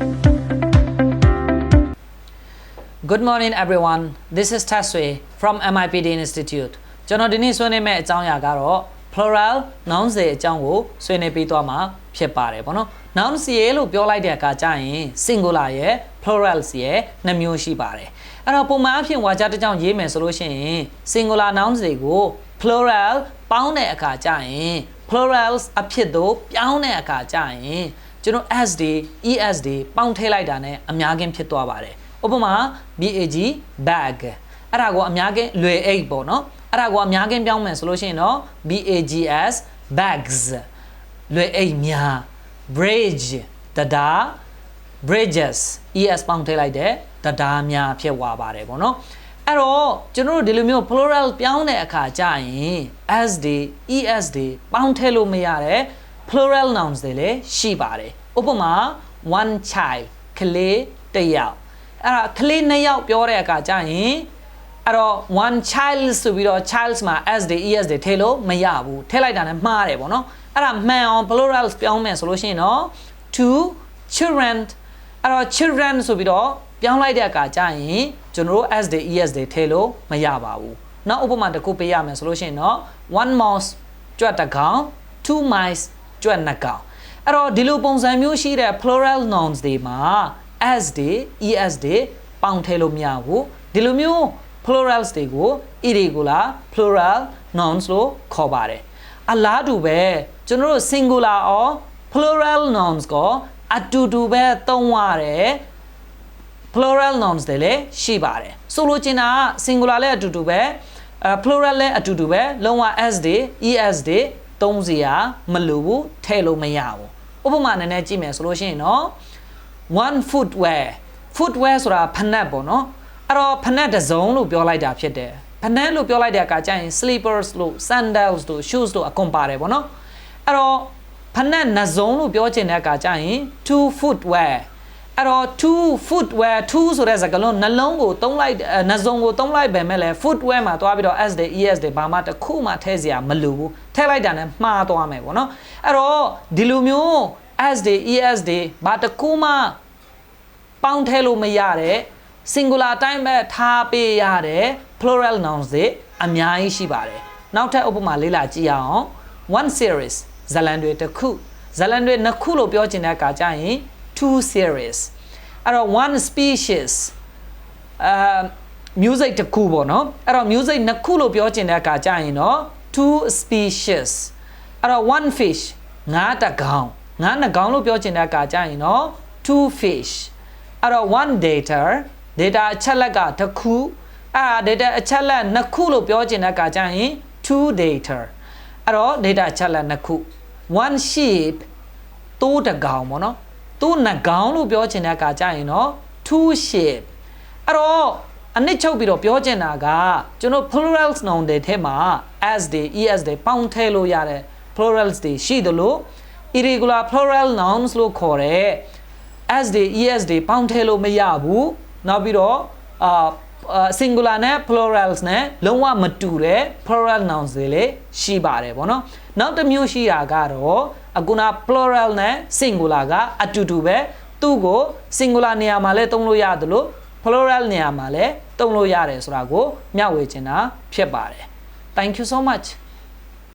Good morning everyone. This is Taswe from MIPD Institute. ကျွန်တော်ဒီနေ့ဆွေးနွေးမယ့်အကြောင်းအရာကတော့ plural nouns တွေအကြောင်းကိုဆွေးနွေးပြီးသွားမှာဖြစ်ပါတယ်ပေါ့နော် nouns ရေလို့ပြောလိုက်တဲ့အခါကျရင် singular ရဲ့ plurals ရဲ့နှစ်မျိုးရှိပါတယ်အဲ့တော့ပုံမှန်အဖြစ်ဝါကျတစ်ကြောင်းရေးမယ်ဆိုလို့ရှိရင် singular nouns တွေကို plural ပေါင်းတဲ့အခါကျရင် plurals အဖြစ်တို့ပြောင်းတဲ့အခါကျရင်ကျွန်တော် s တွေ es တွေပေါင်းထည့်လိုက်တာ ਨੇ အများကြီးဖြစ်သွားပါတယ်ဥပမာ bag bag အဲ့ဒါကိုအများကြီးလွယ်အိတ်ပေါ့နော်အဲ့ဒါကိုအများကြီးပြောင်းမယ်ဆိုလို့ရှိရင်တော့ bags bags လွယ်အိတ်များ bridge တံတား bridges es ပေါင်းထည့်လိုက်တဲ့တံတားများဖြစ်သွားပါတယ်ပေါ့နော်အဲ့တော့ကျွန်တော်တို့ဒီလိုမျိုး plural ပြောင်းတဲ့အခါကျရင် s တွေ es တွေပေါင်းထည့်လို့မရတဲ့ plural nouns တွေလည်းရှိပါတယ်ဥပမာ one child ကလေးတစ်ယောက်အဲ့ဒါကလေးနှစ်ယောက်ပြောတဲ့အခါကျရင်အဲ့တော့ one child ဆိုပြီးတော့ child မှာ s တွေ es တွေထည့်လို့မရဘူးထည့်လိုက်တာနဲ့မှားတယ်ပေါ့နော်အဲ့ဒါမှန်အောင် plural ပြောင်းမယ်ဆိုလို့ရှိရင်တော့ two children အဲ့တော့ children ဆိုပြီးတော့ပြောင်းလိုက်တဲ့အခါကျရင်ကျွန်တော်တို့ s တွေ es တွေထည့်လို့မရပါဘူးနောက်ဥပမာတစ်ခုပေးရမယ်ဆိုလို့ရှိရင်တော့ one mouse ကြွက်တစ်ကောင် two mice ကြွက်နှစ်ကောင်အဲ့တော့ဒီလိုပုံစံမျိုးရှိတဲ့ plural nouns တွေမှာ s တွေ es တွေပေါင်းထည့်လို့မရဘူးဒီလိုမျိုး plurals တွေကို irregular plural nouns လို့ခေါ်ပါတယ်အလားတူပဲကျွန်တော်တို့ singular or plural nouns ကိုအတူတူပဲသုံးရတယ် plural nouns တွေလည်းရှိပါတယ်ဆိုလိုချင်တာက singular လည်းအတူတူပဲplural လည်းအတူတူပဲလုံးဝ s တွေ es တွေသုံးစရာမလိုဘူးထည့်လို့မရဘူးဥပမာနည်းနည်းကြည့်မယ်ဆိုလို့ရှိရင်တော့ one footwear footwear ဆိုတာဖနက်ပေါ့နော်အဲ့တော့ဖနက်တစ်စုံလို့ပြောလိုက်တာဖြစ်တယ်ဖနက်လို့ပြောလိုက်တဲ့အခါကျရင် slippers လို့ sandals လို့ shoes လို့အကုန်ပါတယ်ပေါ့နော်အဲ့တော့ဖနက်နှစ်စုံလို့ပြောချင်တဲ့အခါကျရင် two footwear အဲ့တော့ two footwear two ဆိုတဲ့စကားလုံးနှလုံးကိုသုံးလိုက်နှစ်စုံကိုသုံးလိုက်ပဲမဲ့လဲ footwear မှာသွားပြီးတော့ s တွေ es တွေဘာမှတစ်ခုမှထည့်စရာမလိုဘူးထည့်လိုက်တာနဲ့မှားသွားမယ်ပေါ့နော်အဲ့တော့ဒီလိုမျိုး s တွေ es တွေဘာတစ်ခုမှပေါင်းထည့်လို့မရတဲ့ singular တိုင်းပဲထားပေးရတဲ့ plural nouns တွေအများကြီးရှိပါတယ်နောက်ထပ်ဥပမာလေးလာကြည့်အောင် one series ဇာတ်လမ်းတွေတစ်ခုဇာတ်လမ်းတွေနှစ်ခုလို့ပြောချင်တဲ့အခါကျရင် two series အဲ့တော့ one species music တစ်ခုပေါ့နော်အဲ့တော့ music နှစ်ခုလို့ပြောချင်တဲ့အခါကျရင်တော့ two species အဲ့တော့ one fish ငါးတစ်ကောင်ငါးနှစ်ကောင်လို့ပြောချင်တဲ့အခါကျရင်တော့ two fish အဲ့တော့ one data အချက်လက်ကတစ်ခုအဲ့ဒါ data အချက်လက်နှစ်ခုလို့ပြောချင်တဲ့အခါကျရင် two data အဲ့တော့ data အချက်လက်နှစ်ခု one sheep တိုးတစ်ကောင်ပေါ့နော်တိုးနှစ်ကောင်လို့ပြောချင်တဲ့အခါကျရင်တော့ two sheep အဲ့တော့အနည်းချုပ်ပြီးတော့ပြောချင်တာကကျွန်တော် plurals noun တွေထဲမှာ s တွေ es တွေပေါင်းထည့်လို့ရတဲ့ plurals တွေရှိသလို irregular plural nouns လို့ခေါ်တဲ့ s တွေ es တွေပေါင်းထည့်လို့မရဘူးနောက်ပြီးတော့singular နဲ့ plurals နဲ့လုံးဝမတူတဲ့ plural nouns တွေလည်းရှိပါတယ်ပေါ့နော်နောက်တစ်မျိုးရှိတာကတော့အခုန plural နဲ့ singular ကအတူတူပဲသူ့ကို singular နေရာမှာလည်းသုံးလို့ရတယ်လို့ plural နေရာမှာလည်းသုံးလို့ရတယ်ဆိုတာကိုမျှဝေချင်တာဖြစ်ပါတယ် Thank you so much